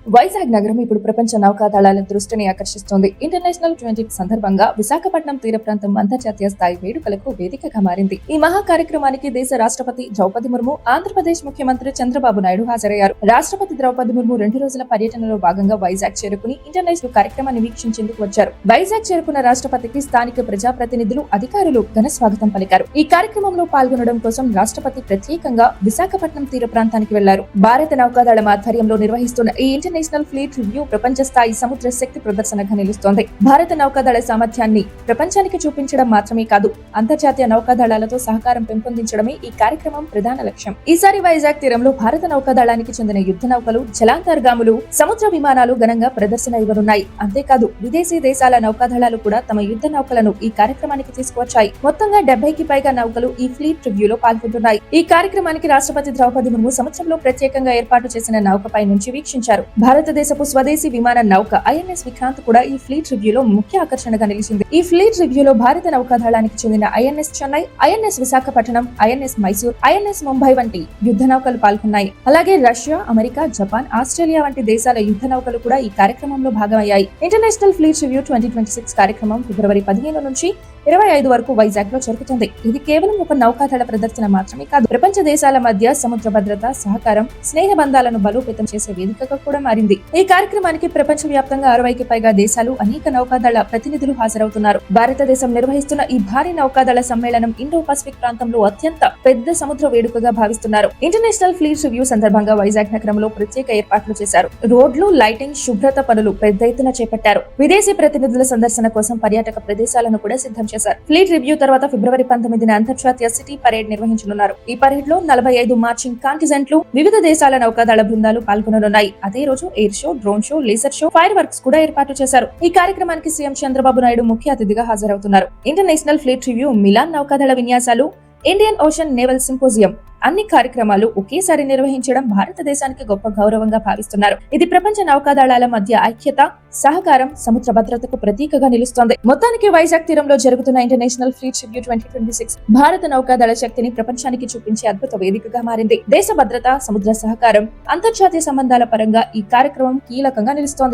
వైజాగ్ నగరం ఇప్పుడు ప్రపంచ నౌకాదళాల దృష్టిని ఆకర్షిస్తోంది. ఇంటర్నేషనల్ 20 సందర్భంగా విశాఖపట్నం తీర ప్రాంతం అంతర్జాతీయ స్థాయి వేడుకలకు వేదికగా మారింది. ఈ మహా కార్యక్రమానికి దేశ రాష్ట్రపతి ద్రౌపది ముర్ము, ఆంధ్రప్రదేశ్ ముఖ్యమంత్రి చంద్రబాబు నాయుడు హాజరయ్యారు. రాష్ట్రపతి ద్రౌపది ముర్ము 2 రోజుల పర్యటనలో భాగంగా వైజాగ్ చేరుకుని ఇంటర్నేషనల్ కార్యక్రమాన్ని వీక్షించేందుకు వచ్చారు. వైజాగ్ చేరుకున్న రాష్ట్రపతికి స్థానిక ప్రజాప్రతినిధులు, అధికారులు ఘన స్వాగతం పలికారు. ఈ కార్యక్రమంలో పాల్గొనడం కోసం రాష్ట్రపతి ప్రత్యేకంగా విశాఖపట్నం తీర ప్రాంతానికి వెళ్లారు. భారత నౌకాదళం ఆధ్వర్యంలో నిర్వహిస్తున్న ఈ ఇంటర్నేషనల్ ఫ్లీట్ రివ్యూ ప్రపంచ స్థాయి సముద్ర శక్తి ప్రదర్శనగా నిలుస్తోంది. భారత నౌకాదళ సామర్థ్యాన్ని ప్రపంచానికి చూపించడం మాత్రమే కాదు, అంతర్జాతీయ నౌకాదళాలతో సహకారం పెంపొందించడమే ఈ కార్యక్రమం ప్రధాన లక్ష్యం. ఈసారి వైజాగ్ తీరంలో భారత నౌకాదళానికి చెందిన యుద్ధ నౌకలు, జలాంతర్గాములు, సముద్ర విమానాలు ఘనంగా ప్రదర్శన ఇవ్వనున్నాయి. అంతేకాదు విదేశీ దేశాల నౌకాదళాలు కూడా తమ యుద్ధ నౌకలను ఈ కార్యక్రమానికి తీసుకువచ్చాయి. మొత్తంగా 70కి పైగా నౌకలు ఈ ఫ్లీట్ రివ్యూలో పాల్గొంటున్నాయి. ఈ కార్యక్రమానికి రాష్ట్రపతి ద్రౌపది ముర్ము సముద్రంలో ప్రత్యేకంగా ఏర్పాటు చేసిన నౌకపై నుంచి వీక్షించారు. భారతదేశపు స్వదేశీ విమాన నౌక ఐఎన్ఎస్ విక్రాంత్ కూడా ఈ ఫ్లీట్ రివ్యూలో ముఖ్య ఆకర్షణగా నిలిచింది. ఈ ఫ్లీట్ రివ్యూలో భారత నౌకాదళానికి చెందిన INS Chennai, INS Visakhapatnam, INS Mysore, INS Mumbai వంటి యుద్ధ నౌకలు పాల్గొన్నాయి. అలాగే రష్యా, అమెరికా, జపాన్, ఆస్ట్రేలియా వంటి దేశాల యుద్ధ నౌకలు కూడా ఈ కార్యక్రమంలో భాగమయ్యాయి. ఇంటర్నేషనల్ ఫ్లీట్ రివ్యూ 2026 కార్యక్రమం ఫిబ్రవరి 15 నుంచి 25 వరకు వైజాగ్ లో జరుగుతుంది. ఇది కేవలం ఒక నౌకాదళ ప్రదర్శన మాత్రమే కాదు, ప్రపంచ దేశాల మధ్య సముద్ర భద్రత, సహకారం, స్నేహ బంధాలను బలోపేతం చేసే వేదికగా కూడా మారింది. ఈ కార్యక్రమానికి ప్రపంచ వ్యాప్తంగా 60కి పైగా దేశాలు, అనేక నౌకాదళ ప్రతినిధులు హాజరవుతున్నారు. భారతదేశం నిర్వహిస్తున్న ఈ భారీ నౌకాదళ సమ్మేళనం ఇండో పసిఫిక్ ప్రాంతంలో అత్యంత పెద్ద సముద్ర వేడుకగా భావిస్తున్నారు. ఇంటర్నేషనల్ ఫ్లీట్ రివ్యూ సందర్భంగా వైజాగ్ నగరంలో ప్రత్యేక ఏర్పాట్లు చేశారు. రోడ్లు, లైటింగ్, శుభ్రత పనులు పెద్ద ఎత్తున చేపట్టారు. విదేశీ ప్రతినిధుల సందర్శన కోసం పర్యాటక ప్రదేశాలను కూడా సిద్ధం చేశారు. ఫ్లీట్ రివ్యూ తర్వాత ఫిబ్రవరి 19న అంతర్జాతీయ సిటీ పరేడ్ నిర్వహించనున్నారు. ఈ పరేడ్ లో 45 మార్చింగ్ కాంటిజెంట్లు, వివిధ దేశాల నౌకాదళ బృందాలు పాల్గొననున్నాయి. అదే రోజు air show, drone show, laser show, fire works కూడా ఏర్పాటు చేశారు. ఈ కార్యక్రమానికి సీఎం చంద్రబాబు నాయుడు ముఖ్య అతిథిగా హాజరవుతున్నారు. ఇంటర్నేషనల్ ఫ్లీట్ రివ్యూ, మిలాన్ నౌకాదళ విన్యాసాలు, ఇండియన్ ఓషన్ నేవల్ సింపోజియం అన్ని కార్యక్రమాలు ఒకేసారి నిర్వహించడం భారతదేశానికి గొప్ప గౌరవంగా భావిస్తున్నారు. ఇది ప్రపంచ నౌకాదళాల మధ్య ఐక్యత, సహకారం, సముద్ర భద్రతకు ప్రతీకగా నిలుస్తోంది. మొత్తానికి వైజాగ్ తీరంలో జరుగుతున్న ఇంటర్నేషనల్ ఫ్లీట్ రివ్యూ 2026 భారత నౌకాదళ శక్తిని ప్రపంచానికి చూపించే అద్భుత వేదికగా మారింది. దేశ భద్రత, సముద్ర సహకారం, అంతర్జాతీయ సంబంధాల పరంగా ఈ కార్యక్రమం కీలకంగా నిలుస్తోంది.